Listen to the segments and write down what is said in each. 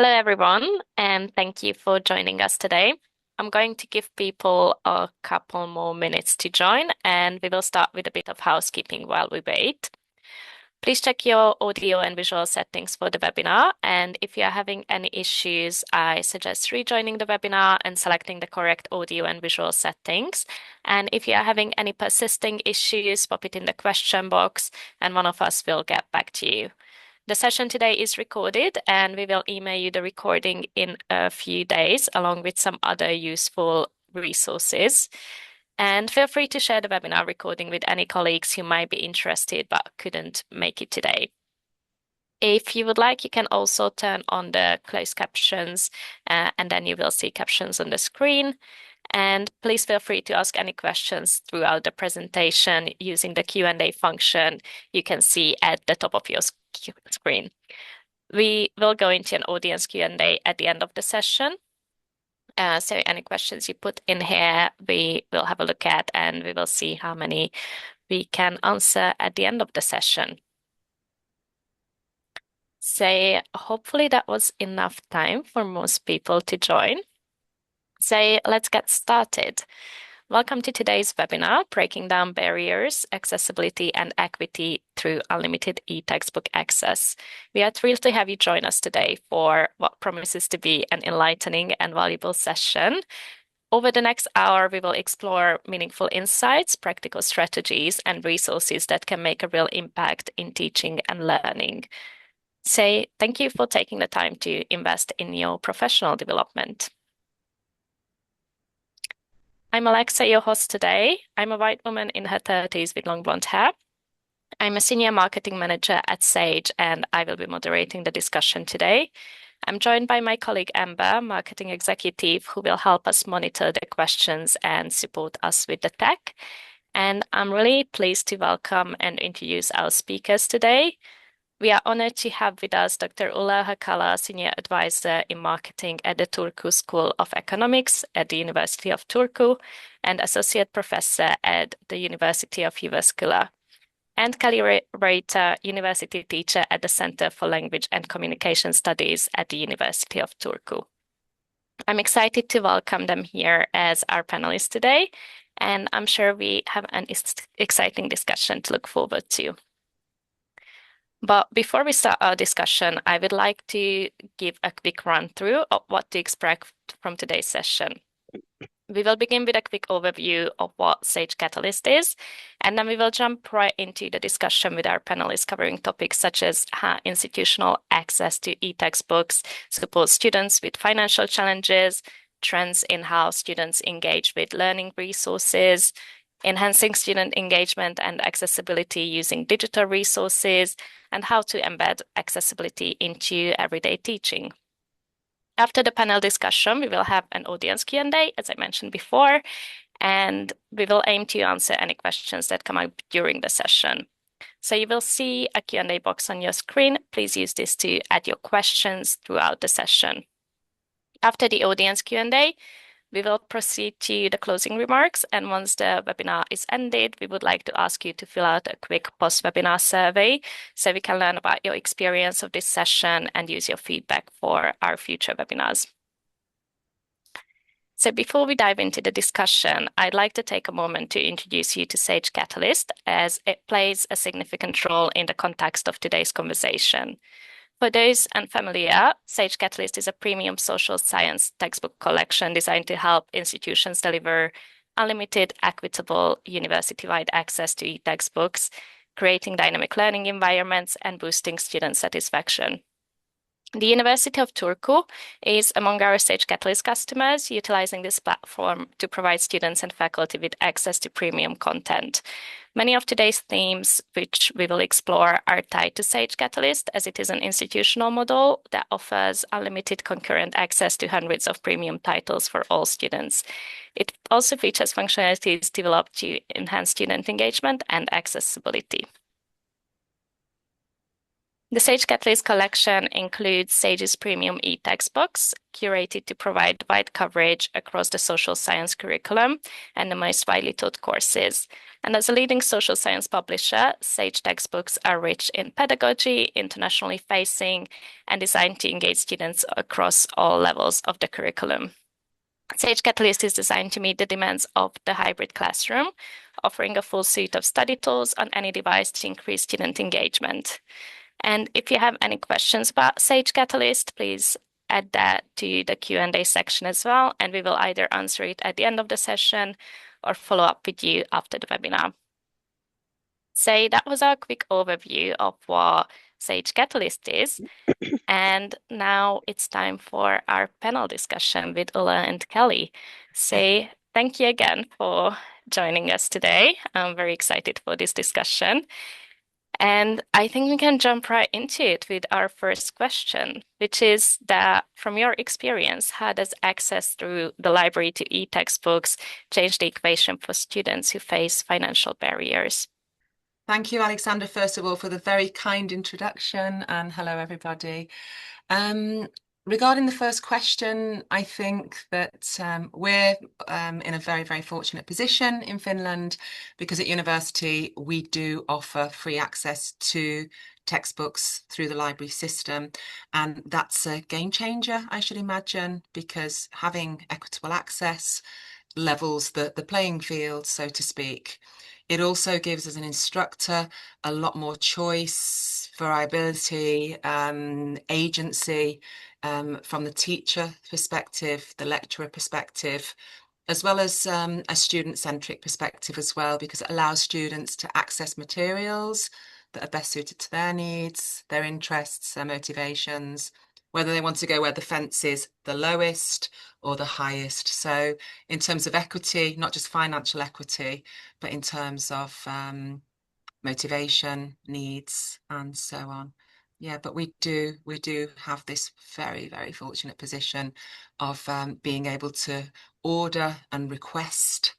Hello, everyone, and thank you for joining us today. I'm going to give people a couple more minutes to join, and we will start with a bit of housekeeping while we wait. Please check your audio and visual settings for the webinar, and if you are having any issues, I suggest rejoining the webinar and selecting the correct audio and visual settings. And if you are having any persisting issues, pop it in the question box, and one of us will get back to you. The session today is recorded, and we will email you the recording in a few days, along with some other useful resources. And feel free to share the webinar recording with any colleagues who might be interested but couldn't make it today. If you would like, you can also turn on the closed captions, and then you will see captions on the screen. And please feel free to ask any questions throughout the presentation using the Q&A function you can see at the top of your screen. We will go into an audience Q&A at the end of the session. So any questions you put in here, we will have a look at and we will see how many we can answer at the end of the session. So hopefully that was enough time for most people to join. So let's get started. Welcome to today's webinar, Breaking Down Barriers, Accessibility and Equity Through Unlimited eTextbook Access. We are thrilled to have you join us today for what promises to be an enlightening and valuable session. Over the next hour, we will explore meaningful insights, practical strategies, and resources that can make a real impact in teaching and learning. So thank you for taking the time to invest in your professional development. I'm Alexa, your host today. I'm a white woman in her 30s with long blonde hair. I'm a senior marketing manager at Sage, and I will be moderating the discussion today. I'm joined by my colleague Amber, marketing executive, who will help us monitor the questions and support us with the tech. And I'm really pleased to welcome and introduce our speakers today. We are honored to have with us Dr. Ulla Hakala, Senior Advisor in Marketing at the Turku School of Economics at the University of Turku and Associate Professor at the University of Jyväskylä, and Kelly Raita, University Teacher at the Center for Language and Communication Studies at the University of Turku. I'm excited to welcome them here as our panelists today, and I'm sure we have an exciting discussion to look forward to. But before we start our discussion, I would like to give a quick run through of what to expect from today's session. We will begin with a quick overview of what Sage Catalyst is, and then we will jump right into the discussion with our panelists covering topics such as how institutional access to eTextbooks supports students with financial challenges, trends in how students engage with learning resources, enhancing student engagement and accessibility using digital resources, and how to embed accessibility into everyday teaching. After the panel discussion, we will have an audience Q&A, as I mentioned before, and we will aim to answer any questions that come up during the session. So you will see a Q&A box on your screen. Please use this to add your questions throughout the session. After the audience Q&A, we will proceed to the closing remarks, and once the webinar is ended, we would like to ask you to fill out a quick post-webinar survey so we can learn about your experience of this session and use your feedback for our future webinars. So before we dive into the discussion, I'd like to take a moment to introduce you to Sage Catalyst, as it plays a significant role in the context of today's conversation. For those unfamiliar, Sage Catalyst is a premium social science textbook collection designed to help institutions deliver unlimited, equitable, university-wide access to eTextbooks, creating dynamic learning environments and boosting student satisfaction. The University of Turku is among our Sage Catalyst customers, utilizing this platform to provide students and faculty with access to premium content. Many of today's themes, which we will explore, are tied to Sage Catalyst, as it is an institutional model that offers unlimited concurrent access to hundreds of premium titles for all students. It also features functionalities developed to enhance student engagement and accessibility. The Sage Catalyst collection includes Sage's premium e-textbooks, curated to provide wide coverage across the social science curriculum and the most widely taught courses. And as a leading social science publisher, Sage textbooks are rich in pedagogy, internationally facing, and designed to engage students across all levels of the curriculum. Sage Catalyst is designed to meet the demands of the hybrid classroom, offering a full suite of study tools on any device to increase student engagement. And if you have any questions about Sage Catalyst, please add that to the Q&A section as well, and we will either answer it at the end of the session or follow up with you after the webinar. So that was our quick overview of what Sage Catalyst is. And now it's time for our panel discussion with Ulla and Kelly. So thank you again for joining us today. I'm very excited for this discussion. And I think we can jump right into it with our first question, which is that from your experience, how does access through the library to e-textbooks change the equation for students who face financial barriers? Thank you, Alexander, first of all, for the very kind introduction, and hello, everybody. Regarding the first question, I think that we're in a very, very fortunate position in Finland because at university we do offer free access to textbooks through the library system. And that's a game changer, I should imagine, because having equitable access levels the playing field, so to speak. It also gives us an instructor a lot more choice, variability, agency from the teacher perspective, the lecturer perspective, as well as a student-centric perspective as well, because it allows students to access materials that are best suited to their needs, their interests, their motivations, whether they want to go where the fence is the lowest or the highest. So in terms of equity, not just financial equity, but in terms of motivation, needs, and so on. Yeah, but we do have this very, very fortunate position of being able to order and request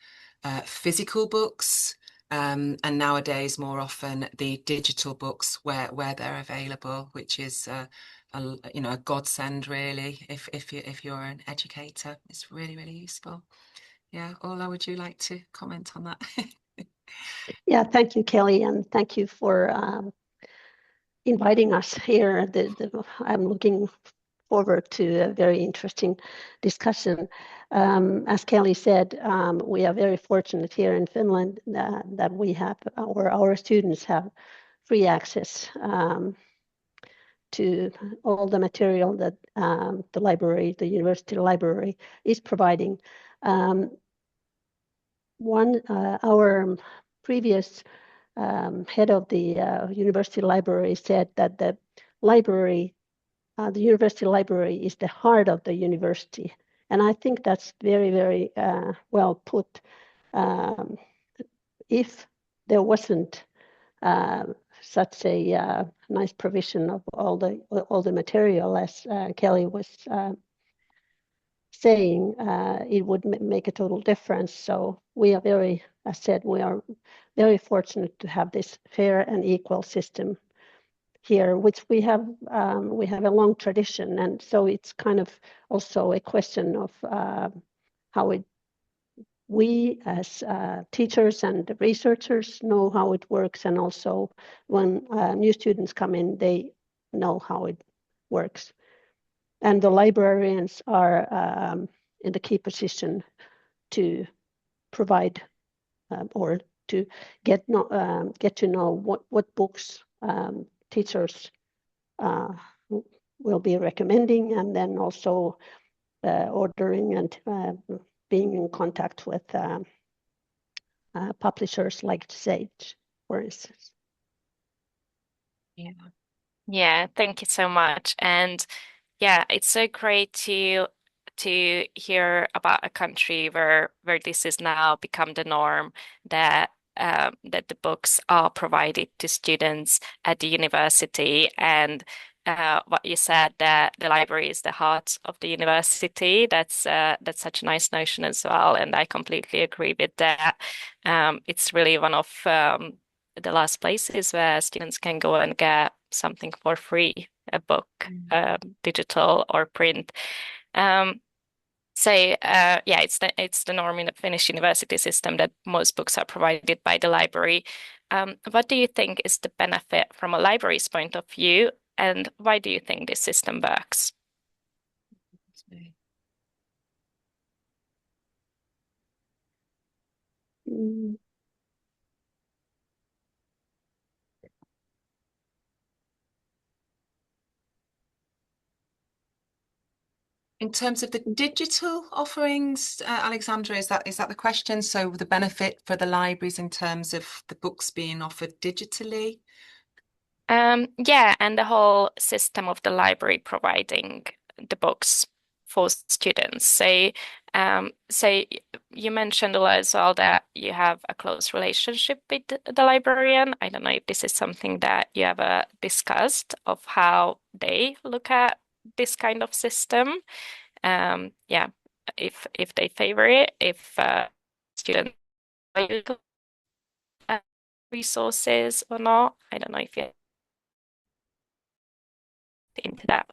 physical books, and nowadays more often the digital books where they're available, which is a godsend really if you're an educator. It's really, really useful. Yeah, Ulla, would you like to comment on that? Yeah, thank you, Kelly, and thank you for inviting us here. I'm looking forward to a very interesting discussion. As Kelly said, we are very fortunate here in Finland that we have our students have free access to all the material that the university library is providing. Our previous head of the university library said that the university library is the heart of the university. And I think that's very, very well put. If there wasn't such a nice provision of all the material, as Kelly was saying, it would make a total difference. So we are we are very fortunate to have this fair and equal system here, which we have a long tradition, and so it's kind of also a question of how we as teachers and researchers know how it works, and also when new students come in, they know how it works. And the librarians are in the key position to provide or to get to know what books teachers will be recommending, and then also ordering and being in contact with publishers like Sage, for instance. Yeah, thank you so much. And yeah, it's so great to hear about a country where this is now become the norm, that that the books are provided to students at the university. And what you said, that the library is the heart of the university, that's such a nice notion as well, and I completely agree with that. It's really one of the last places where students can go and get something for free, a book, digital or print. Yeah, it's the norm in the Finnish university system that most books are provided by the library. What do you think is the benefit from a library's point of view, and why do you think this system works? Mm. In terms of the digital offerings, Alexandra, is that the question? So the benefit for the libraries in terms of the books being offered digitally? Yeah, and the whole system of the library providing the books for students. So you mentioned Ulla, as well that you have a close relationship with the librarian. I don't know if this is something that you ever discussed of how they look at this kind of system. Yeah, if they favor it, if students value resources or not. I don't know if you're into that.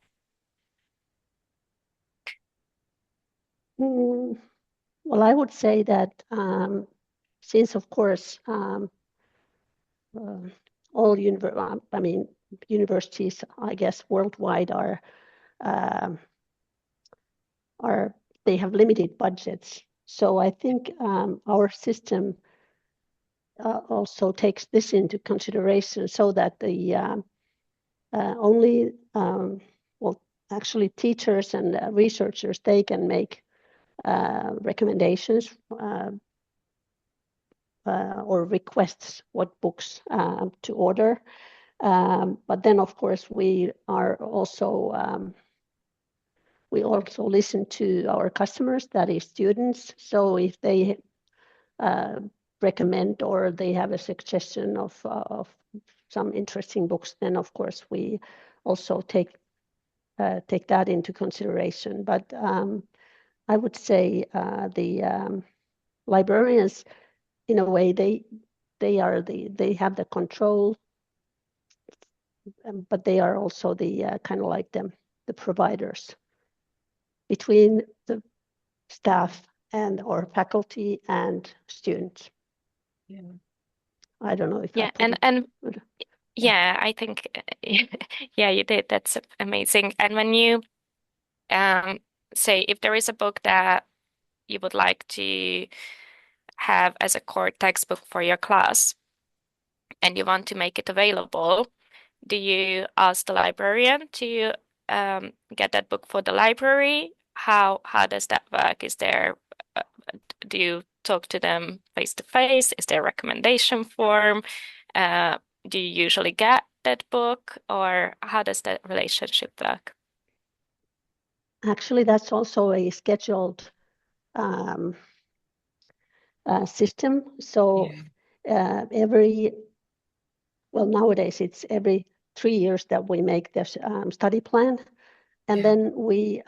Well, I would say that since, of course, all universities, I guess, worldwide are they have limited budgets. So I think our system also takes this into consideration, so that the only well, actually, teachers and researchers, they can make recommendations or requests what books to order. But then, of course, we also listen to our customers, that is students. So if they recommend or they have a suggestion of some interesting books, then of course we also take that into consideration. But I would say the librarians, in a way, they have the control, but they are also the kind of like the providers between the staff and or faculty and students. Yeah. I don't know if I Yeah, put it. yeah, I think yeah, you did. That's amazing. And when you say if there is a book that you would like to have as a core textbook for your class and you want to make it available, do you ask the librarian to get that book for the library? How does that work? Uh, do you talk to them face to face? Is there a recommendation form? Do you usually get that book, or how does that relationship work? Actually, that's also a scheduled system. So nowadays it's every 3 years that we make this study plan, and then we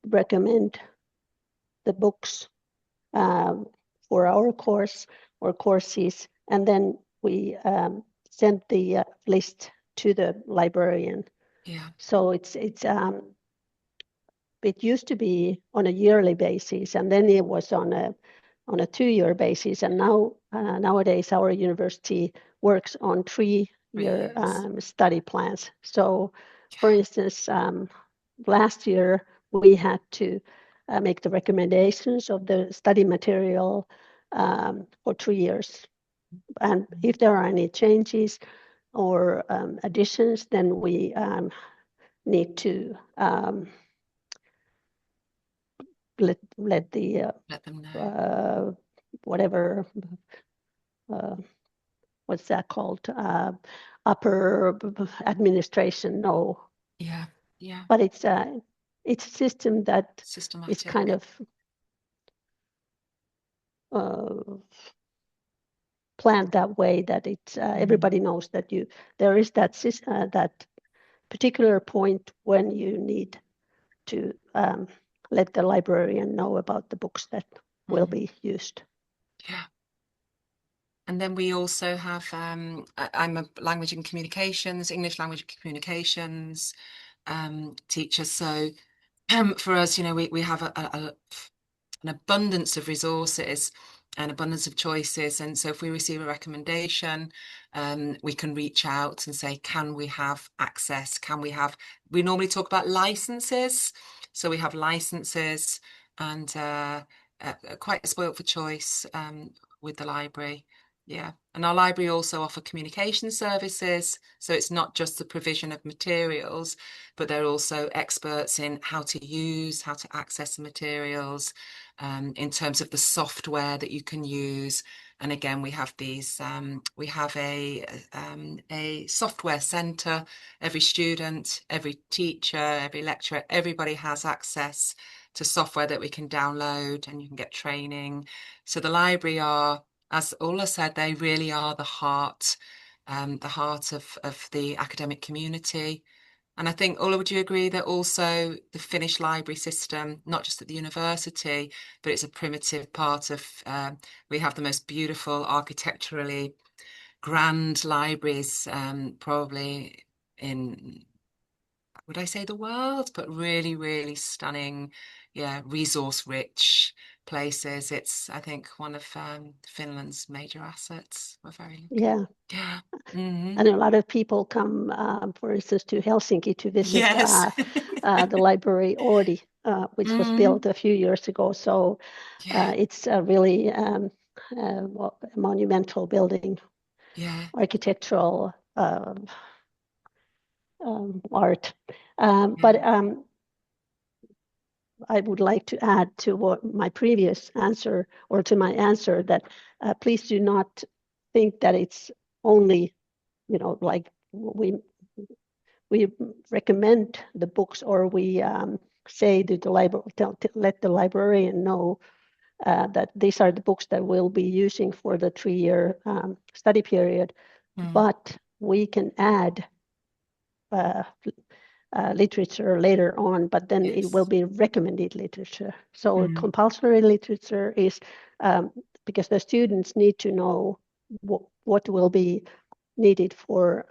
recommend the books for our course or courses, and then we send the list to the librarian. Yeah. So it used to be on a yearly basis, and then it was on a 2-year basis, and nowadays our university works on 3-year study plans. So, for instance, last year we had to make the recommendations of the study material for 3 years, and if there are any changes or additions, then we need to let them know. Whatever what's that called, upper administration know. Yeah. But it's a system that Systematic. is kind of planned that way, that it's everybody knows that there is that particular point when you need to let the librarian know about the books that will be used. Yeah. And then we also have, I'm a language and communications, English language and communications teacher. So for us, you know, we have an abundance of resources, an abundance of choices. And so if we receive a recommendation, we can reach out and say, can we have access? We normally talk about licenses. So we have licenses and quite spoilt for choice with the library. Yeah. And our library also offer communication services. So it's not just the provision of materials, but they're also experts in how to use, how to access the materials, in terms of the software that you can use. And again, we have these, we have a software center. Every student, every teacher, every lecturer, everybody has access to software that we can download, and you can get training. So the library are, as Ulla said, they really are the heart of the academic community. And I think, Ulla, would you agree that also the Finnish library system, not just at the university, but it's a primitive part of, we have the most beautiful architecturally grand libraries, probably in, would I say the world, but really, really stunning, yeah, resource rich places. It's, I think, one of Finland's major assets. We're very lucky. Yeah. Yeah. Mm-hmm. And a lot of people come, for instance, to Helsinki to visit Yes. the library Oodi, which was built a few years ago. So Yeah. it's a really monumental building, Yeah. architectural art. But I would like to add to what my previous answer, or to my answer, that please do not think that it's only, you know, like we recommend the books, or we say to the library, let the librarian know that these are the books that we'll be using for the 3-year study period. But we can add literature later on, but then Yes. it will be recommended literature. So compulsory literature is because the students need to know what will be needed for,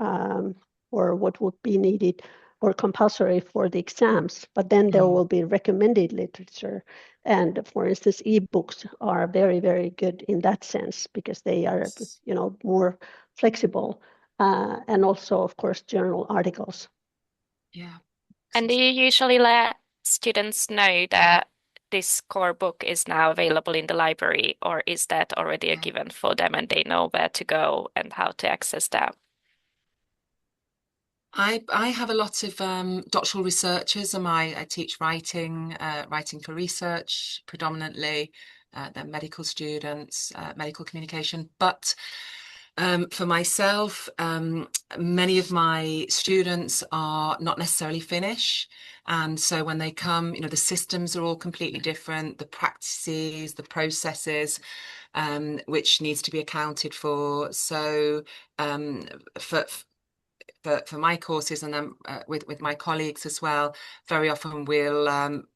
or what would be needed or compulsory for the exams, but then there will be recommended literature. And for instance, ebooks are very, very good in that sense, because they are, you know, more flexible, and also, of course, journal articles. Yeah. And do you usually let students know that this core book is now available in the library, or is that already a given for them and they know where to go and how to access that? I have a lot of doctoral researchers, and I teach writing, writing for research predominantly. They're medical students, medical communication. But for myself, many of my students are not necessarily Finnish. And so when they come, you know, the systems are all completely different, the practices, the processes, which needs to be accounted for. So for my courses, and then with my colleagues as well, very often we'll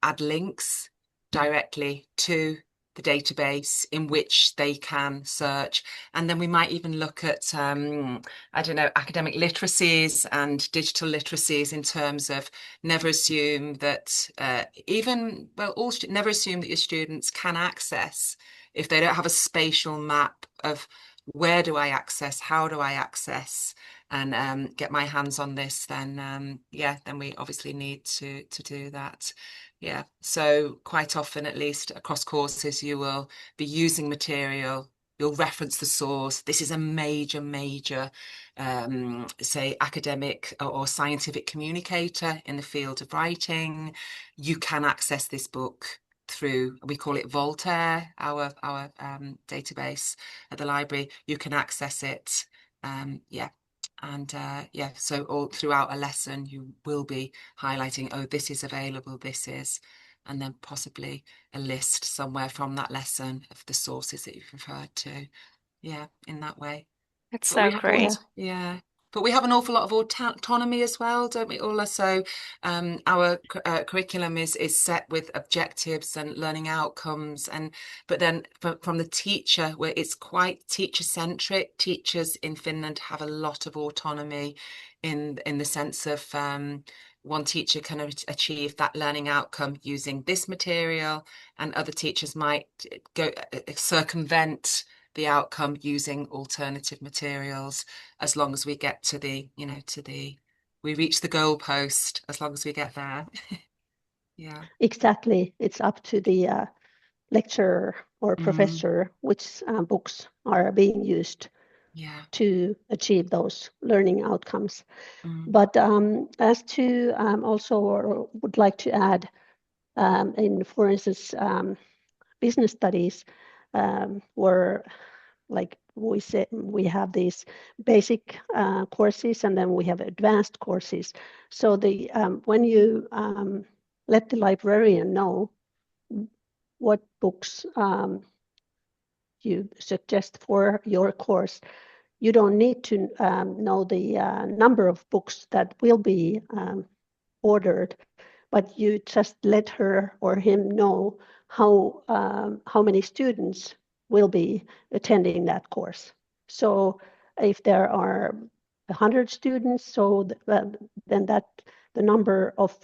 add links directly to the database in which they can search. And then we might even look at, I don't know, academic literacies and digital literacies, in terms of never assume that never assume that your students can access, if they don't have a spatial map of where do I access, how do I access, and get my hands on this, then then we obviously need to do that. Yeah, so quite often, at least across courses, you will be using material, you'll reference the source. This is a major say academic or scientific communicator in the field of writing. You can access this book through, we call it Voltaire, our database at the library. You can access it. And so all throughout a lesson, you will be highlighting, oh, this is available, this is, and then possibly a list somewhere from that lesson of the sources that you've referred to. Yeah, in that way. It's But we so have great. yeah. But we have an awful lot of autonomy as well, don't we, Ulla? So our curriculum is set with objectives and learning outcomes, but then from the teacher, where it's quite teacher centric. Teachers in Finland have a lot of autonomy in the sense of one teacher can achieve that learning outcome using this material, and other teachers might go circumvent the outcome using alternative materials, as long as we get to the, we reach the goal post, as long as we get there. Yeah. Exactly. It's up to the lecturer or professor which books are being used to achieve those learning outcomes. But as to also would like to add, in, for instance, business studies, where, like we say, we have these basic courses, and then we have advanced courses. So the when you let the librarian know what books you suggest for your course, you don't need to know the number of books that will be ordered, but you just let her or him know how many students will be attending that course. So if there are 100 students, so then that the number of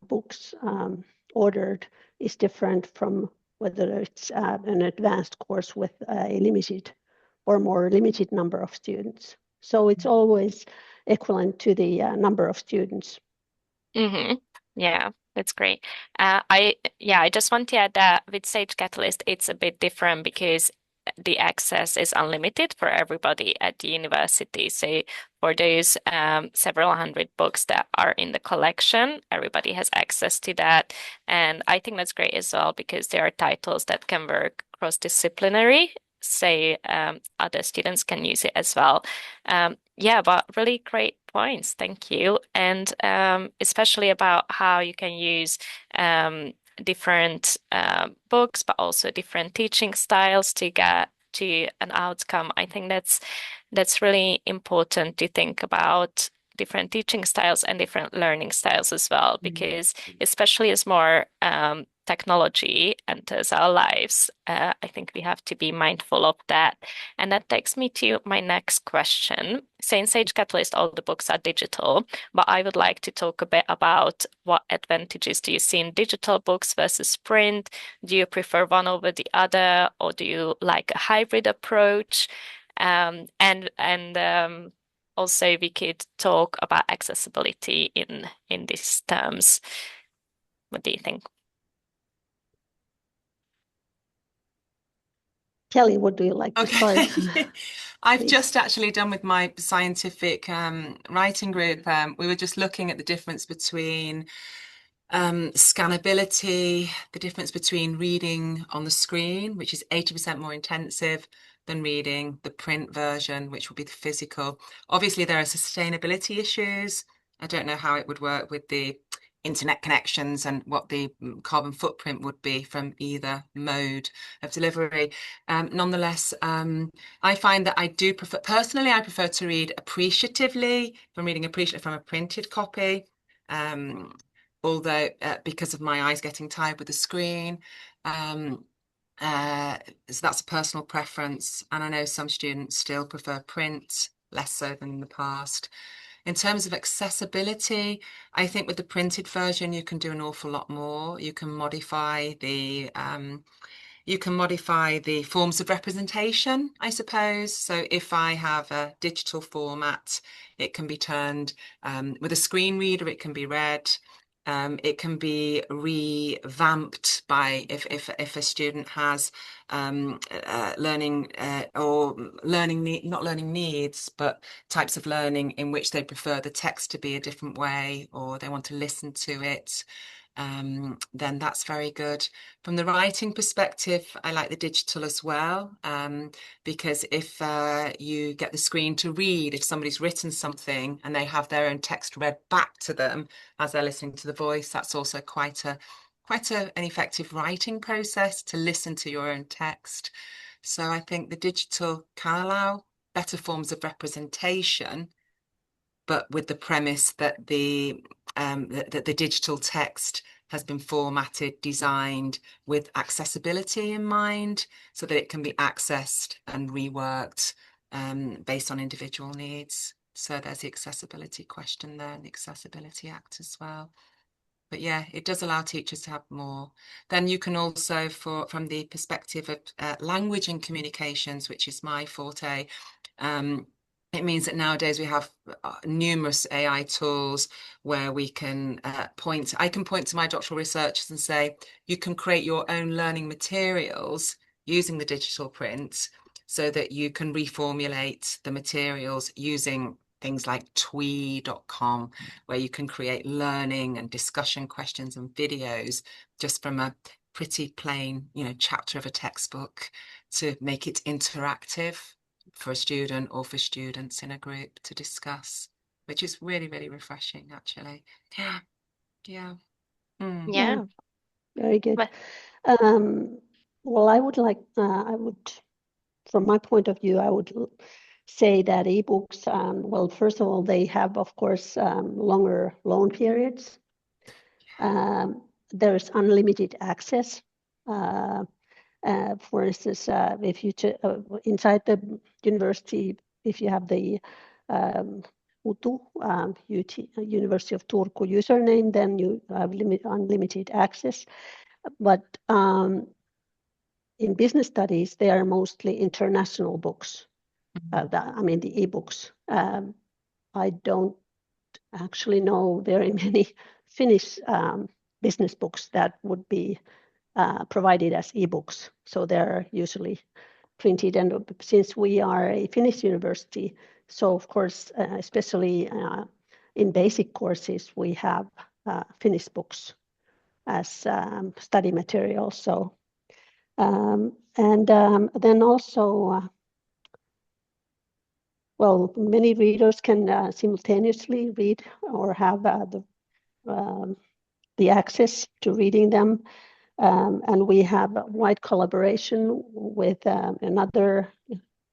books ordered is different from whether it's an advanced course with a limited or more limited number of students. So it's always equivalent to the number of students. Mm-hmm. Yeah, that's great. I just want to add that with Sage Catalyst, it's a bit different because the access is unlimited for everybody at the university. So for those several hundred books that are in the collection, everybody has access to that. And I think that's great as well because there are titles that can work cross-disciplinary. So other students can use it as well. Yeah, but really great points. Thank you. And especially about how you can use different books, but also different teaching styles to get to an outcome. I think that's really important to think about different teaching styles and different learning styles as well, because especially as more technology enters our lives, I think we have to be mindful of that. And that takes me to my next question. So in Sage Catalyst, all the books are digital, but I would like to talk a bit about what advantages do you see in digital books versus print? Do you prefer one over the other, or do you like a hybrid approach? And also we could talk about accessibility in these terms. What do you think? Kelly, what do you like to start? I've just actually done with my scientific writing group. We were just looking at the difference between scannability, the difference between reading on the screen, which is 80% more intensive than reading the print version, which will be the physical. Obviously, there are sustainability issues. I don't know how it would work with the internet connections and what the carbon footprint would be from either mode of delivery. Nonetheless, I find that I do prefer, personally, I prefer to read appreciatively from a printed copy. Although because of my eyes getting tired with the screen, so that's a personal preference, and I know some students still prefer print, less so than in the past. In terms of accessibility, I think with the printed version, you can do an awful lot more. You can modify the forms of representation, I suppose. So if I have a digital format, it can be turned with a screen reader, it can be read. It can be revamped by if a student has learning or not learning needs, but types of learning in which they prefer the text to be a different way, or they want to listen to it. Then that's very good. From the writing perspective, I like the digital as well, because if you get the screen to read, if somebody's written something and they have their own text read back to them as they're listening to the voice, that's also quite an effective writing process to listen to your own text. So I think the digital can allow better forms of representation, but with the premise that the digital text has been formatted, designed with accessibility in mind, so that it can be accessed and reworked based on individual needs. So there's the accessibility question there, and the Accessibility Act as well. But yeah, it does allow teachers to have more. Then you can also, from the perspective of language and communications, which is my forte, it means that nowadays we have numerous AI tools where we can I can point to my doctoral researchers and say, you can create your own learning materials using the digital print so that you can reformulate the materials using things like twee.com, where you can create learning and discussion questions and videos just from a pretty plain, chapter of a textbook to make it interactive for a student or for students in a group to discuss, which is really, really refreshing, actually. Yeah. Yeah. Mm. Yeah. Yeah, very good. But Well, I would, from my point of view, I would say that ebooks, well, first of all, they have, of course, longer loan periods. There's unlimited access. For instance, if you inside the university, if you have the UTU, University of Turku username, then you have unlimited access. But in business studies, they are mostly international books. The ebooks. I don't actually know very many Finnish business books that would be provided as ebooks. So they're usually printed. And since we are a Finnish university, so of course, especially in basic courses, we have Finnish books as study material. So, then also, well, many readers can simultaneously read or have the access to reading them. And we have a wide collaboration with another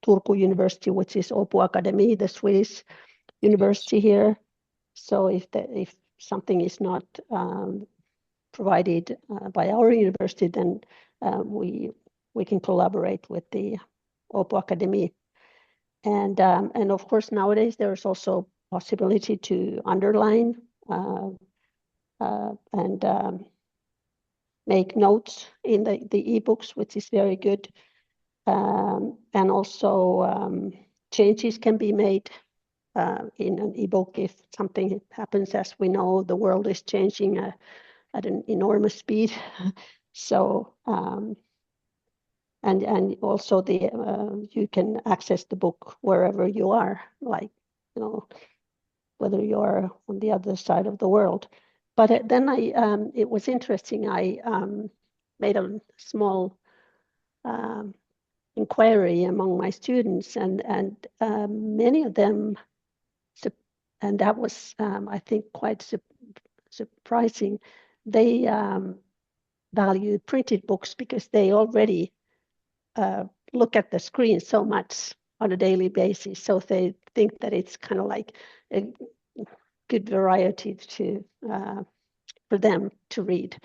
Turku University, which is Åbo Academy, the Swedish university here. So if something is not provided by our university, then we can collaborate with the Åbo Academy. And of course, nowadays there's also possibility to underline and make notes in the ebooks, which is very good. And also changes can be made in an ebook if something happens. As we know, the world is changing at an enormous speed. So and also you can access the book wherever you are, like whether you are on the other side of the world. But then it was interesting. I made a small inquiry among my students, and many of them, and that was I think quite surprising. They value printed books because they already look at the screen so much on a daily basis, so they think that it's kind of like a good variety for them to read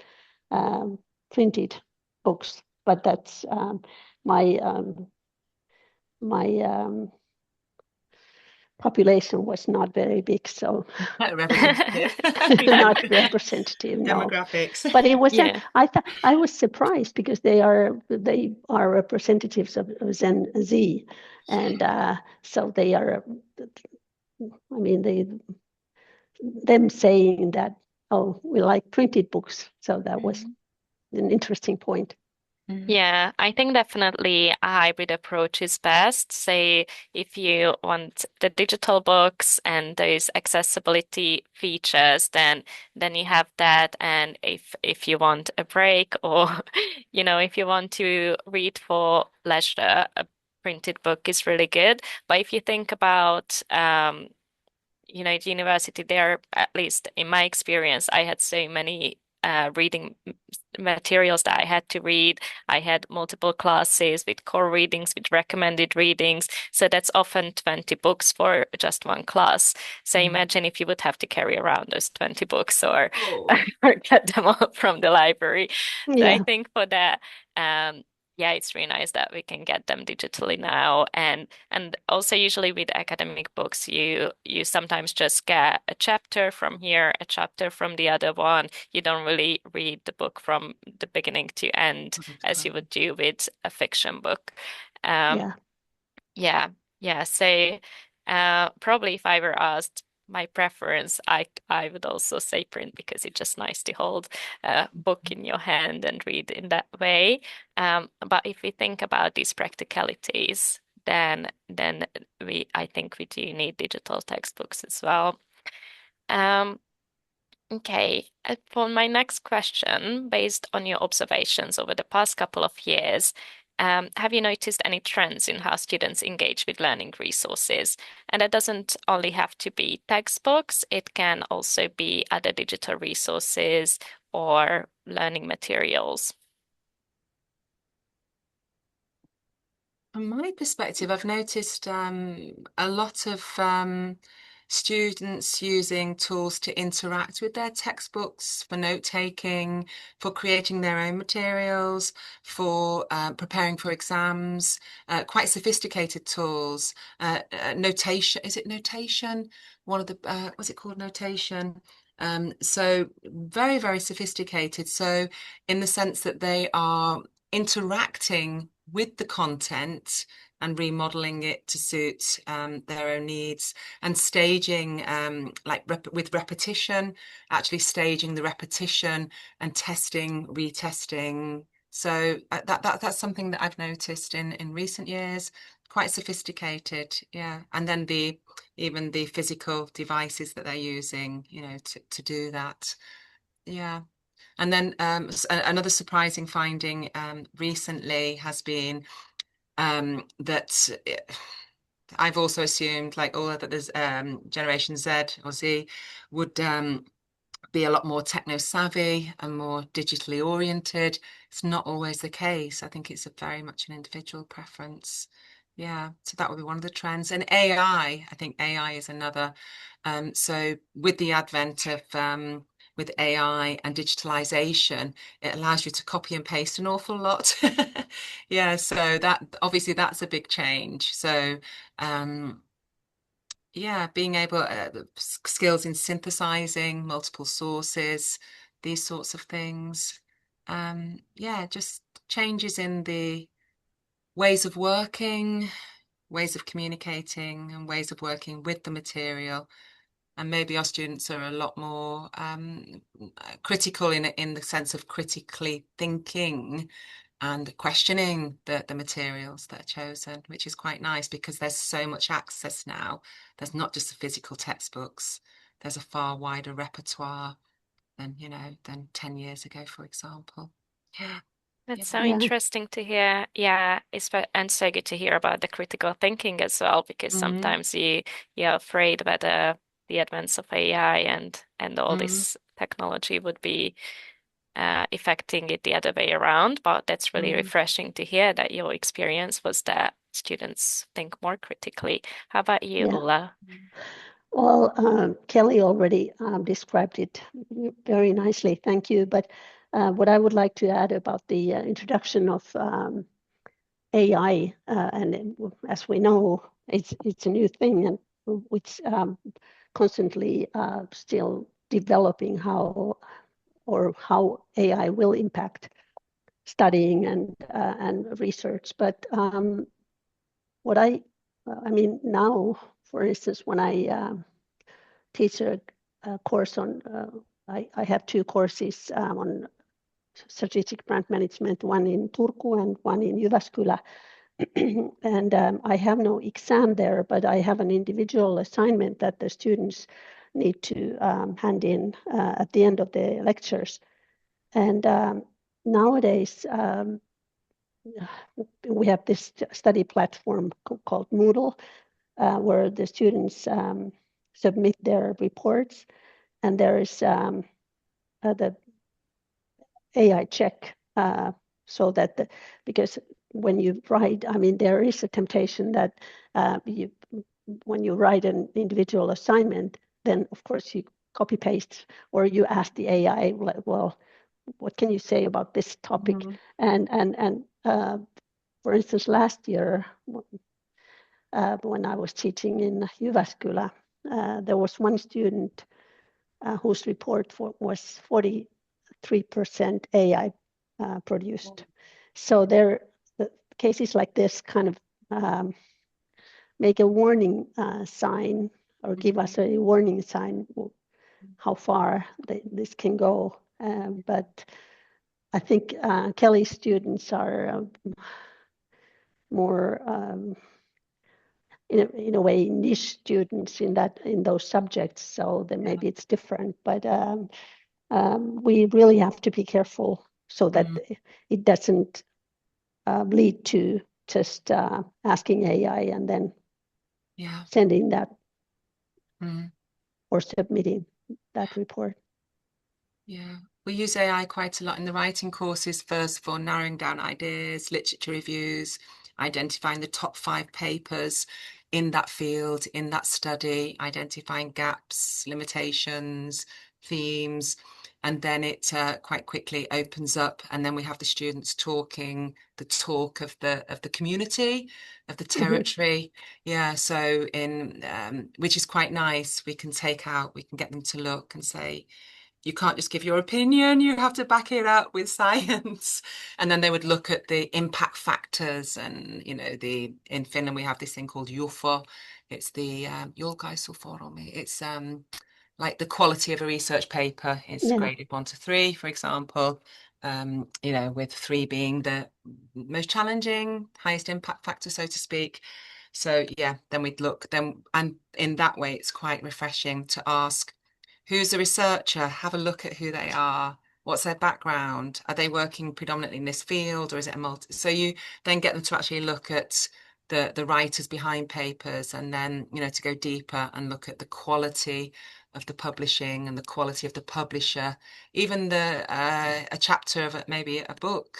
printed books. But that's my population was not very big, so Not representative. not representative, no. Demographics. But it was Yeah. I was surprised because they are representatives of Gen Z, and so they are. I mean, them saying that, oh, we like printed books, so that was an interesting point. Yeah, I think definitely a hybrid approach is best. Say if you want the digital books and those accessibility features, then you have that. And if you want a break or if you want to read for leisure, a printed book is really good. But if you think about the university there, at least in my experience, I had so many reading materials that I had to read. I had multiple classes with core readings, with recommended readings. So that's often 20 books for just one class. So imagine if you would have to carry around those 20 books or, or get them all from the library. So I Yeah. think for that, yeah, it's really nice that we can get them digitally now. And also usually with academic books, you sometimes just get a chapter from here, a chapter from the other one. You don't really read the book from the beginning to end as you would do with a fiction book. Um, Yeah. yeah, yeah. So probably if I were asked my preference, I would also say print because it's just nice to hold a book in your hand and read in that way. But if we think about these practicalities, then I think we do need digital textbooks as well. Um, Okay, for my next question, based on your observations over the past couple of years, have you noticed any trends in how students engage with learning resources? And that doesn't only have to be textbooks, it can also be other digital resources or learning materials. From my perspective, I've noticed a lot of students using tools to interact with their textbooks for note-taking, for creating their own materials, for preparing for exams, quite sophisticated tools. Notation, is it notation? One of the, what's it called, notation? So very, very sophisticated. So in the sense that they are interacting with the content and remodeling it to suit their own needs, and staging with repetition, actually staging the repetition and testing, retesting. So that's something that I've noticed in recent years. Quite sophisticated, yeah. And then even the physical devices that they're using, to do that, yeah. And then another surprising finding recently has been that I've also assumed, like Ulla, that there's Generation Z or Z would be a lot more techno savvy and more digitally oriented. It's not always the case. I think it's very much an individual preference. Yeah, so that would be one of the trends. And I think AI is another. So with the advent of with AI and digitalization, it allows you to copy and paste an awful lot. Yeah, so that obviously that's a big change. So yeah, being able skills in synthesizing multiple sources, these sorts of things. Yeah, just changes in the ways of working, ways of communicating, and ways of working with the material. And maybe our students are a lot more critical in the sense of critically thinking and questioning the materials that are chosen, which is quite nice because there's so much access now. There's not just the physical textbooks. There's a far wider repertoire than 10 years ago, for example. Yeah. That's so Yeah. interesting to hear. Yeah, and so good to hear about the critical thinking as well, because Mm-hmm. sometimes you're afraid that the advance of AI and all Mm-hmm. this technology would be affecting it the other way around. But that's really Mm-hmm. refreshing to hear that your experience was that students think more critically. How about you, Yeah. Ulla? Well, Kelly already described it very nicely. Thank you. But what I would like to add about the introduction of AI, and as we know, it's a new thing, and which constantly still developing how AI will impact studying and research. But what I mean now, for instance, when I teach a course on, I have two courses on strategic brand management, one in Turku and one in Jyväskylä. And I have no exam there, but I have an individual assignment that the students need to hand in at the end of the lectures. And nowadays, we have this study platform called Moodle, where the students submit their reports, and there is the AI check, so that because when you write, I mean, there is a temptation that when you write an individual assignment, then of course you copy paste or you ask the AI, well, what can you say about this topic? Mm-hmm. And for instance, last year when I was teaching in Jyväskylä, there was one student whose report was 43% AI produced. So the cases like this kind of make a warning sign or give us a warning sign how far this can go. But I think Kelly's students are more in a way niche students in those subjects, so then maybe it's different. But we really have to be careful so that it doesn't lead to just asking AI and then sending that or submitting that report. Yeah, we use AI quite a lot in the writing courses, first for narrowing down ideas, literature reviews, identifying the top 5 papers in that field, in that study, identifying gaps, limitations, themes, and then it quite quickly opens up, and then we have the students talking the talk of the community, of the territory. Yeah, so in which is quite nice. We can get them to look and say, you can't just give your opinion, you have to back it up with science. And then they would look at the impact factors, and in Finland we have this thing called UFO. It's the julkaisufoorumi. It's like the quality of a research paper is graded 1 to 3, for example. With 3 being the most challenging, highest impact factor, so to speak. So yeah, then we'd look and in that way it's quite refreshing to ask, who's a researcher? Have a look at who they are. What's their background? Are they working predominantly in this field, or is it a multi? So you then get them to actually look at the writers behind papers, and then to go deeper and look at the quality of the publishing and the quality of the publisher. Even a chapter of maybe a book.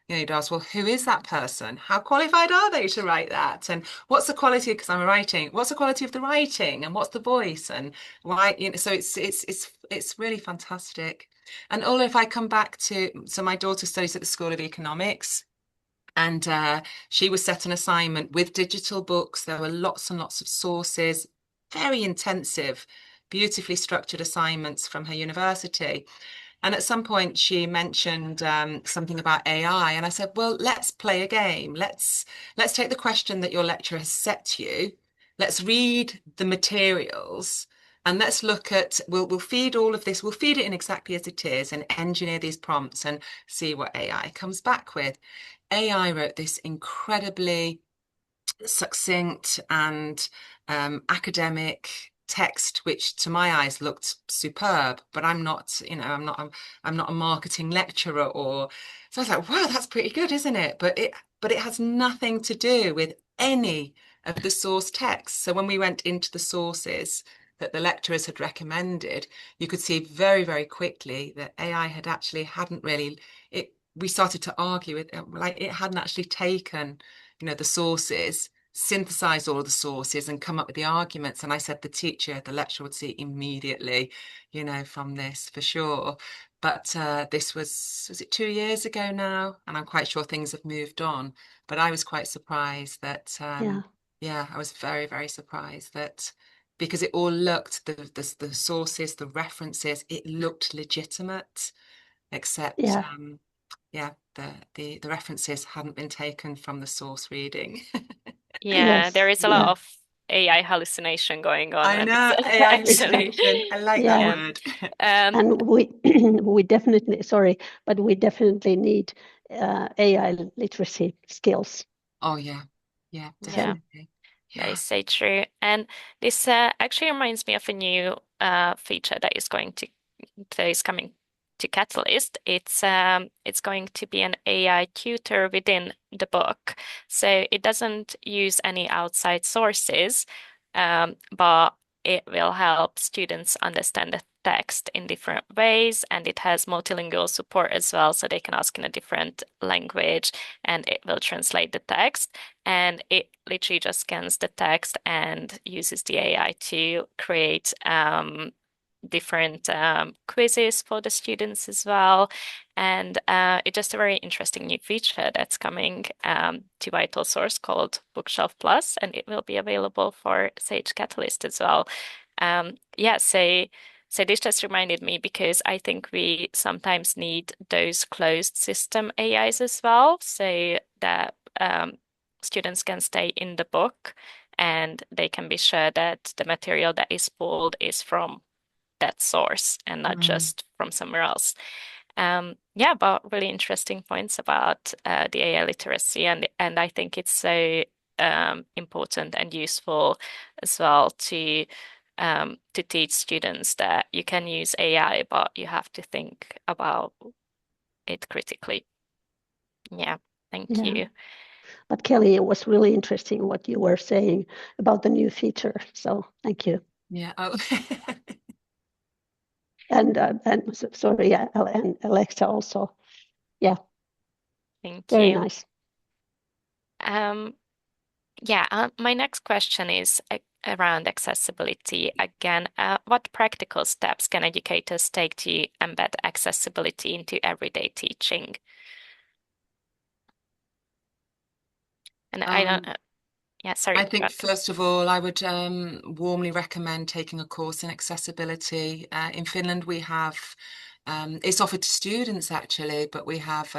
You'd ask, well, who is that person? How qualified are they to write that? And what's the quality? Because I'm writing. What's the quality of the writing? And what's the voice? And why? So it's really fantastic. And Ulla, if I come back so my daughter studies at the School of Economics, and she was set an assignment with digital books. There were lots and lots of sources, very intensive, beautifully structured assignments from her university. And at some point she mentioned something about AI, and I said, well, let's play a game. Let's take the question that your lecturer has set you. Let's read the materials, and let's look at, we'll feed all of this, we'll feed it in exactly as it is and engineer these prompts and see what AI comes back with. AI wrote this incredibly succinct and academic text, which to my eyes looked superb, but I'm not a marketing lecturer, so I was like, wow, that's pretty good, isn't it? But it has nothing to do with any of the source text. So when we went into the sources that the lecturers had recommended, you could see very, very quickly that AI hadn't really, we started to argue it, like it hadn't actually taken, the sources, synthesize all of the sources and come up with the arguments. And I said the lecturer would see immediately, from this for sure. But this was it 2 years ago now? And I'm quite sure things have moved on. But I was quite surprised that, I was very, very surprised that, because it all looked, the sources, the references, it looked legitimate, except the references hadn't been taken from the source reading. Yeah, there is a lot of AI hallucination going on, I and know, it's AI actually hallucination. I like that word. And we definitely need AI literacy skills. Oh yeah, definitely. That is so true. And this actually reminds me of a new feature that is coming to Catalyst. It's going to be an AI tutor within the book, so it doesn't use any outside sources, but it will help students understand text in different ways, and it has multilingual support as well, so they can ask in a different language and it will translate the text. And it literally just scans the text and uses the AI to create different quizzes for the students as well. And it's just a very interesting new feature that's coming to Vital Source called Bookshelf Plus, and it will be available for Sage Catalyst as well. Yeah, so this just reminded me because I think we sometimes need those closed system AIs as well, so that students can stay in the book and they can be sure that the material that is pulled is from that source and not just from somewhere else. Yeah, but really interesting points about the AI literacy, and I think it's so important and useful as well to teach students that you can use AI, but you have to think about it critically. Yeah, thank Yeah. you. But Kelly, it was really interesting what you were saying about the new feature. So thank you. Yeah. Oh. And sorry, yeah, and Alexa also. Yeah, Thank very you. nice. Yeah, my next question is around accessibility again. What practical steps can educators take to embed accessibility into everyday teaching? And I don't, yeah, sorry. I think first of all, I would warmly recommend taking a course in accessibility. In Finland, we have it's offered to students actually, but we have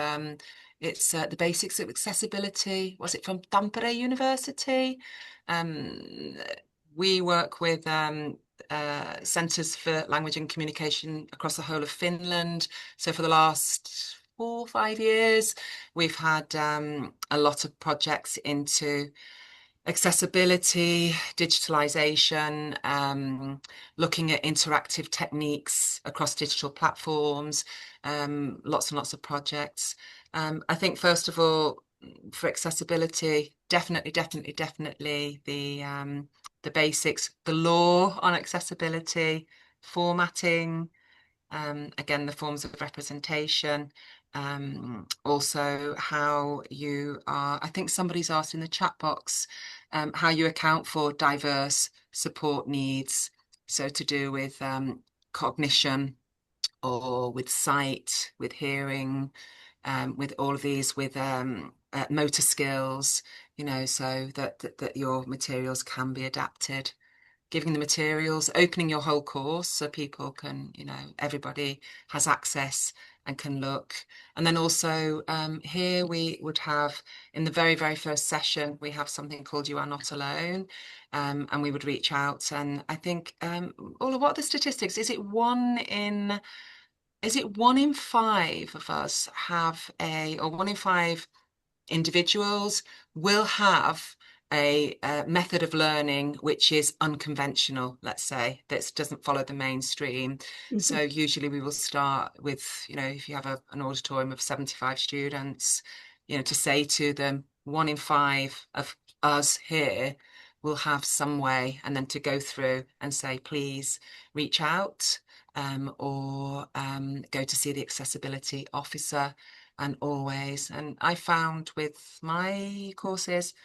it's the basics of accessibility. Was it from Tampere University? Um, we work with centres for language and communication across the whole of Finland. So for the last 4 or 5 years, we've had a lot of projects into accessibility, digitalization, looking at interactive techniques across digital platforms, lots and lots of projects. I think first of all, for accessibility, definitely the basics, the law on accessibility, formatting, again, the forms of representation, also how you are, I think somebody's asked in the chat box, how you account for diverse support needs. So to do with cognition or with sight, with hearing, with all of these, with motor skills, you know, so that your materials can be adapted, giving the materials, opening your whole course so people can, you know, everybody has access and can look. And then also here we would have, in the very, very first session, we have something called You Are Not Alone. And we would reach out. And I think, Ulla, what are the statistics? Is it 1 in 5 of us have or 1 in 5 individuals will have a method of learning which is unconventional, let's say, that doesn't follow the mainstream. So usually we will start with, you know, if you have an auditorium of 75 students, you know, to say to them, 1 in 5 of us here will have some way, and then to go through and say, please reach out or go to see the accessibility officer. And always, and I found with my courses,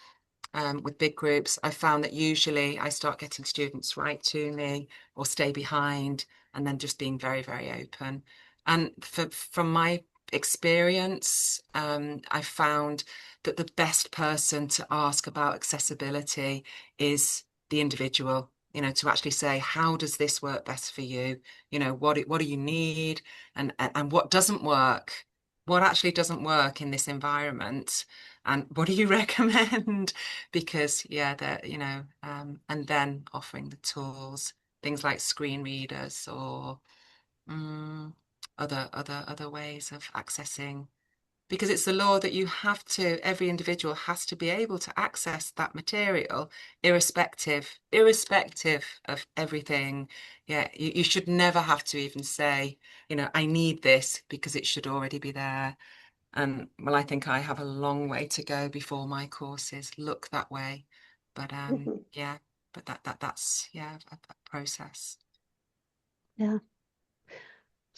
with big groups, I found that usually I start getting students write to me or stay behind, and then just being very, very open. And from my experience, I found that the best person to ask about accessibility is the individual, you know, to actually say, how does this work best for you? You know, what do you need, and what doesn't work? What actually doesn't work in this environment, and what do you recommend? Because yeah, that, you know, and then offering the tools, things like screen readers or other ways of accessing, because it's the law that you have to, every individual has to be able to access that material, irrespective of everything. Yeah, you should never have to even say, you know, I need this, because it should already be there. And well, I think I have a long way to go before my courses look that way. But yeah, but that's yeah, a process. Yeah.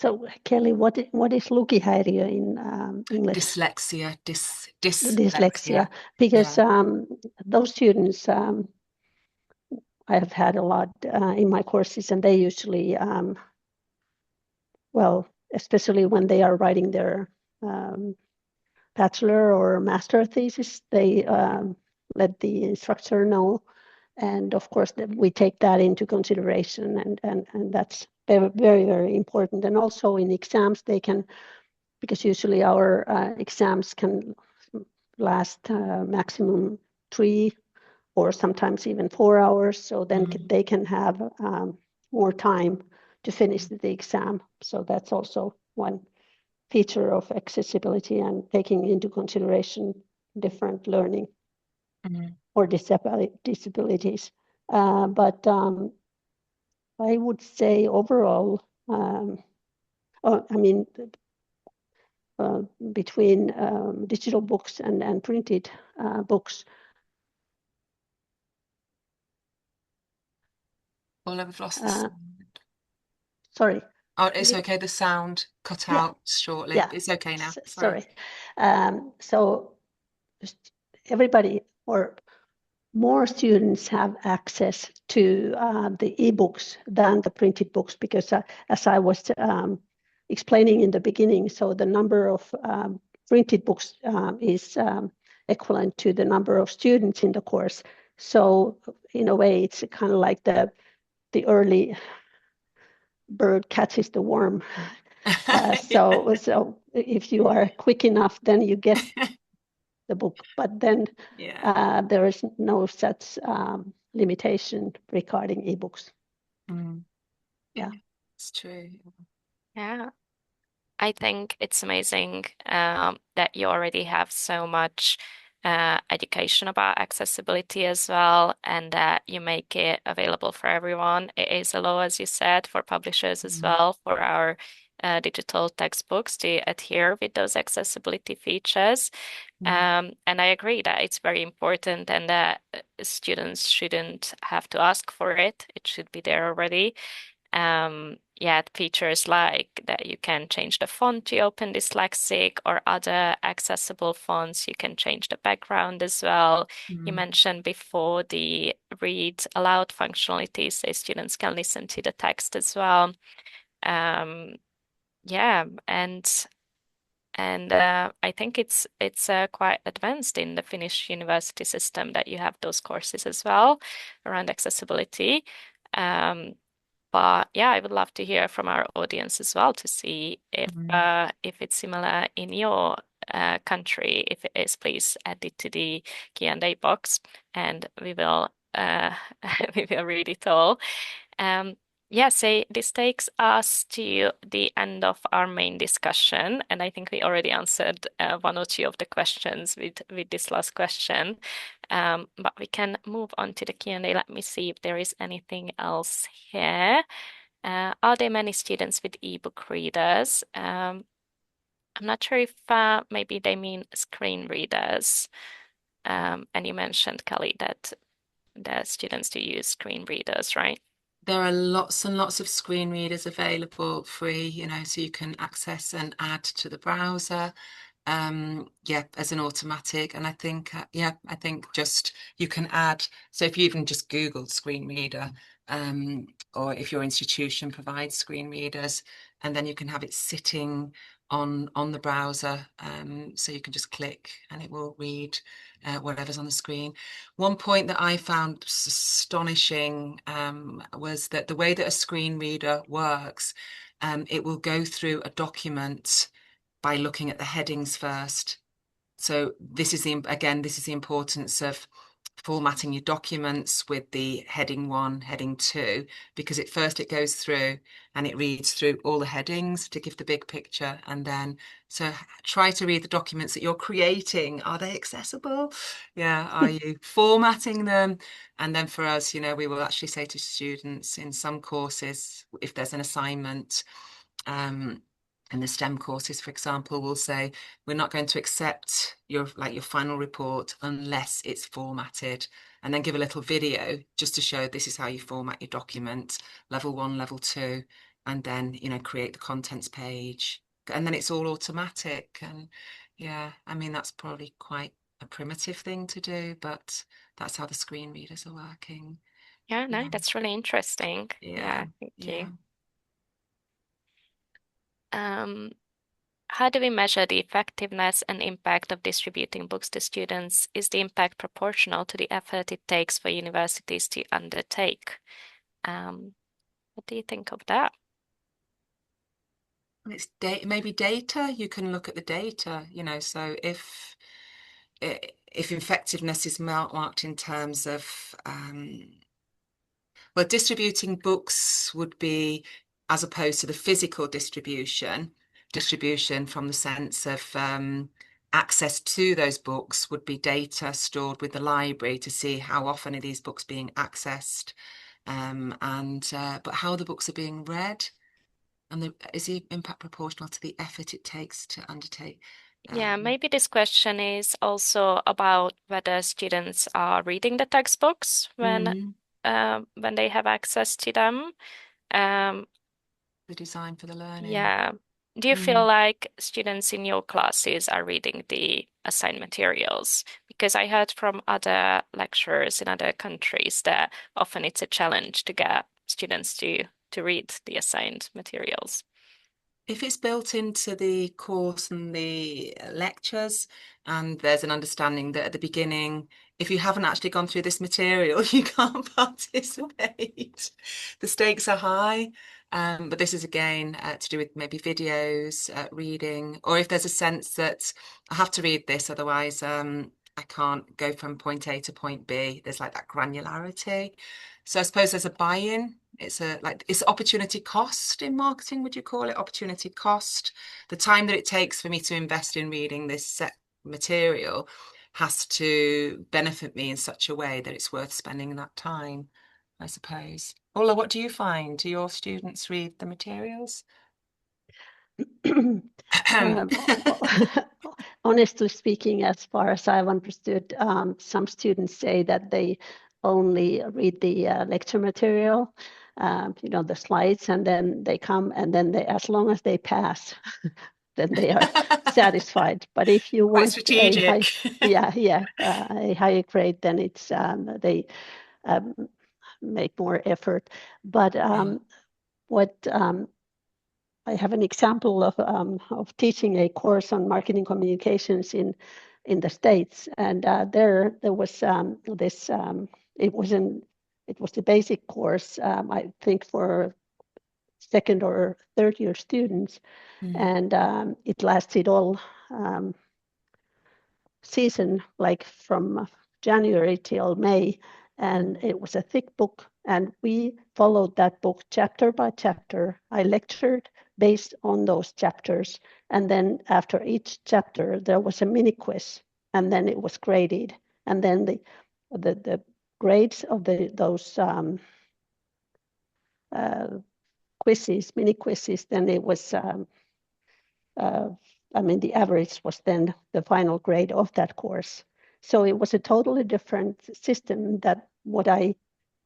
So Kelly, what is lukihäiriö in English? Dyslexia, Dyslexia, because those students I have had a lot in my courses, and they usually, well, especially when they are writing their bachelor or master thesis, they let the instructor know. And of course, we take that into consideration, and that's very, very, very important. And also in exams, they can, because usually our exams can last maximum 3 or sometimes even 4 hours. So then they can have more time to finish the exam. So that's also one feature of accessibility and taking into consideration different learning or disabilities. But I would say overall, I mean, between digital books and printed books. Ulla, we've lost the sound. Sorry. Oh, it's okay. The sound cut out shortly. Yeah. It's okay now. Sorry. So everybody or more students have access to the ebooks than the printed books, because as I was explaining in the beginning, so the number of printed books is equivalent to the number of students in the course. So in a way, it's kind of like the early bird catches the worm. So if you are quick enough, then you get the book, but then there is no such limitation regarding ebooks. Yeah, it's true. Yeah. I think it's amazing that you already have so much education about accessibility as well, and that you make it available for everyone. It is a law, as you said, for publishers as well, for our digital textbooks to adhere with those accessibility features. And I agree that it's very important, and that students shouldn't have to ask for it. It should be there already. Features like that you can change the font to Open Dyslexic or other accessible fonts. You can change the background as well. You mentioned before the read aloud functionality, so students can listen to the text as well. And I think it's quite advanced in the Finnish university system that you have those courses as well around accessibility. But yeah, I would love to hear from our audience as well to see if it's similar in your country. If it is, please add it to the Q&A box, and we will we will read it all. So this takes us to the end of our main discussion, and I think we already answered one or two of the questions with this last question. But we can move on to the Q&A. Let me see if there is anything else here. Are there many students with ebook readers? I'm not sure if maybe they mean screen readers. And you mentioned, Kelly, that the students do use screen readers, right? There are lots and lots of screen readers available free, so you can access and add to the browser. As an automatic. And I think, I think just you can add, so if you even just Google screen reader, or if your institution provides screen readers, and then you can have it sitting on the browser, so you can just click and it will read whatever's on the screen. One point that I found astonishing was that the way that a screen reader works, it will go through a document by looking at the headings first. So this is the importance of formatting your documents with the heading 1, heading 2, because it goes through and it reads through all the headings to give the big picture. And then, so try to read the documents that you're creating. Are they accessible? Yeah. Are you formatting them? And then for us, we will actually say to students in some courses, if there's an assignment, and the STEM courses, for example, will say, we're not going to accept your final report unless it's formatted, and then give a little video just to show this is how you format your document, level 1, level 2. and then, create the contents page. And then it's all automatic. And yeah, I mean, that's probably quite a primitive thing to do, but that's how the screen readers are working. Yeah, no, Yeah, that's really interesting. yeah, Yeah, thank yeah. you. How do we measure the effectiveness and impact of distributing books to students? Is the impact proportional to the effort it takes for universities to undertake? What do you think of that? It's maybe data. You can look at the data, so if effectiveness is marked in terms of well, distributing books would be, as opposed to the physical distribution from the sense of access to those books would be data stored with the library to see how often are these books being accessed, but how the books are being read, and is the impact proportional to the effort it takes to undertake? Yeah, maybe this question is also about whether students are reading the textbooks when they have access to them. Um, the design for the learning. yeah. Do you feel like students in your classes are reading the assigned materials? Because I heard from other lecturers in other countries that often it's a challenge to get students to read the assigned materials. If it's built into the course and the lectures, and there's an understanding that at the beginning, if you haven't actually gone through this material, you can't participate. The stakes are high, but this is again to do with maybe videos, reading, or if there's a sense that I have to read this, otherwise I can't go from point A to point B. There's like that granularity. So I suppose there's a buy-in. It's opportunity cost in marketing, would you call it? Opportunity cost. The time that it takes for me to invest in reading this set material has to benefit me in such a way that it's worth spending that time, I suppose. Ulla, what do you find? Do your students read the materials? Um, honestly speaking, as far as I've understood, some students say that they only read the lecture material, the slides, and then they come, and then as long as they pass, then they are satisfied. But if you Quite want strategic. a higher grade, then it's they um, make more effort. But what I have an example of teaching a course on marketing communications in the States, and there was this. It was the basic course, I think, for second or third year students, and it lasted all season, like from January till May, and it was a thick book, and we followed that book chapter by chapter. I lectured based on those chapters, and then after each chapter there was a mini quiz, and then it was graded, and then the grades of those mini quizzes, then it was the average was then the final grade of that course. So it was a totally different system that what I,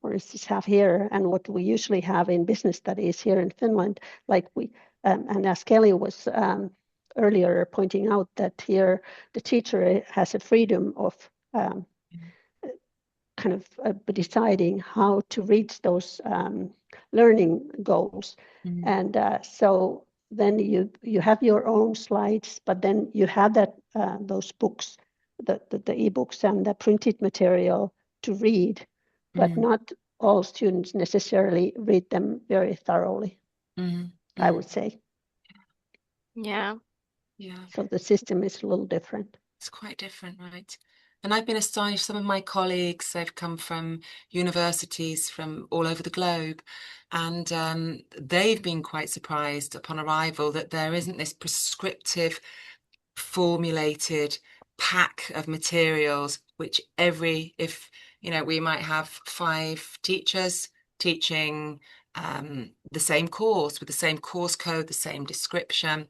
for instance, have here and what we usually have in business studies here in Finland. Like and as Kelly was earlier pointing out, that here the teacher has a freedom of kind of deciding how to reach those learning goals. And so then you have your own slides, but then you have those books, the ebooks and the printed material to read, but not all students necessarily read them very thoroughly, I would say. Yeah. Yeah. So the system is a little different. It's quite different, right? And I've been astonished. Some of my colleagues, they've come from universities from all over the globe, and they've been quite surprised upon arrival that there isn't this prescriptive, formulated pack of materials, which if we might have 5 teachers teaching the same course with the same course code, the same description,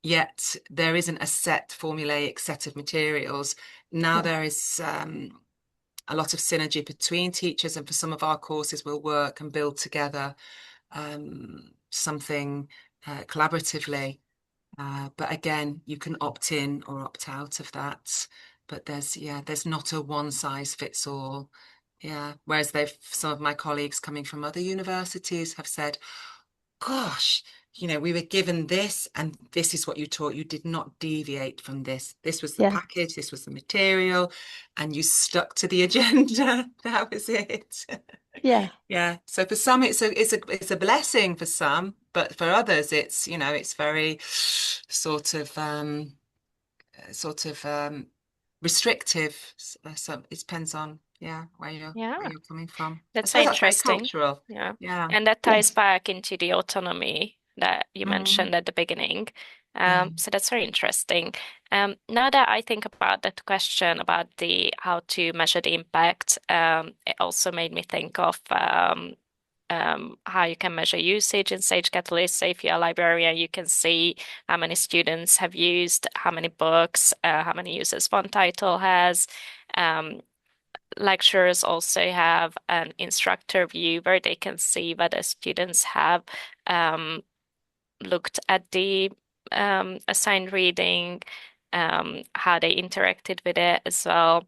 yet there isn't a set formulaic set of materials. Now there is a lot of synergy between teachers, and for some of our courses we'll work and build together something collaboratively. But again, you can opt in or opt out of that. But there's not a one size fits all. Yeah. Whereas some of my colleagues coming from other universities have said, gosh, we were given this and this is what you taught. You did not deviate from this. This was the Yeah. package, this was the material, and you stuck to the agenda. That was it. Yeah. Yeah. So for some, it's a blessing for some, but for others, it's very sort of restrictive. So it depends on where Yeah. you're coming from. I That's so suppose that's very interesting. cultural. Yeah. Yeah. And that ties Yes. back into the autonomy that you Mm, mentioned at the beginning. yeah. So that's very interesting. Now that I think about that question about the how to measure the impact, it also made me think of how you can measure usage in Sage Catalyst. So if you're a librarian, you can see how many students have used, how many books, how many users one title has. Um, Lecturers also have an instructor view where they can see whether students have looked at the assigned reading, how they interacted with it as well.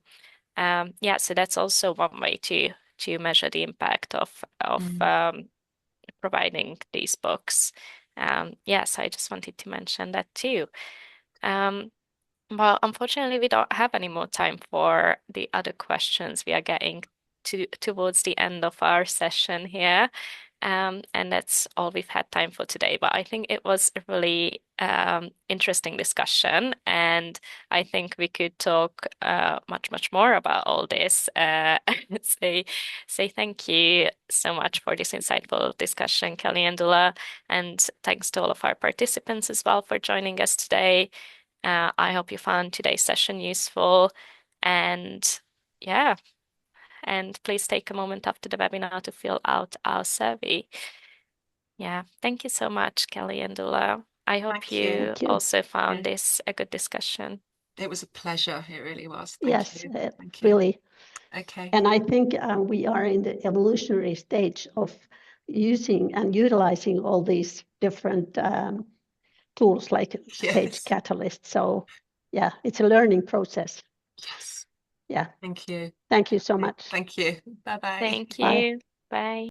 Yeah, so that's also one way to measure the impact of Mm. providing these books. Yes, I just wanted to mention that too. Um, well, unfortunately, we don't have any more time for the other questions. We are getting towards the end of our session here. And that's all we've had time for today. But I think it was a really interesting discussion, and I think we could talk much, much more about all this. Say thank you so much for this insightful discussion, Kelly and Ulla, and thanks to all of our participants as well for joining us today. I hope you found today's session useful, and yeah, and please take a moment after the webinar to fill out our survey. Yeah, thank you so much, Kelly and Ulla. I hope Thank you. you Thank you. also Yeah. found this a good discussion. It was a pleasure. It really was. Thank Yes, you. Thank you. really. Okay. And I think we are in the evolutionary stage of using and utilizing all these different tools like Sage Yes. Catalyst. So yeah, it's a learning process. Yes. Yeah. Thank you. Thank you so much. Thank you. Bye-bye. Thank Bye. you. Bye.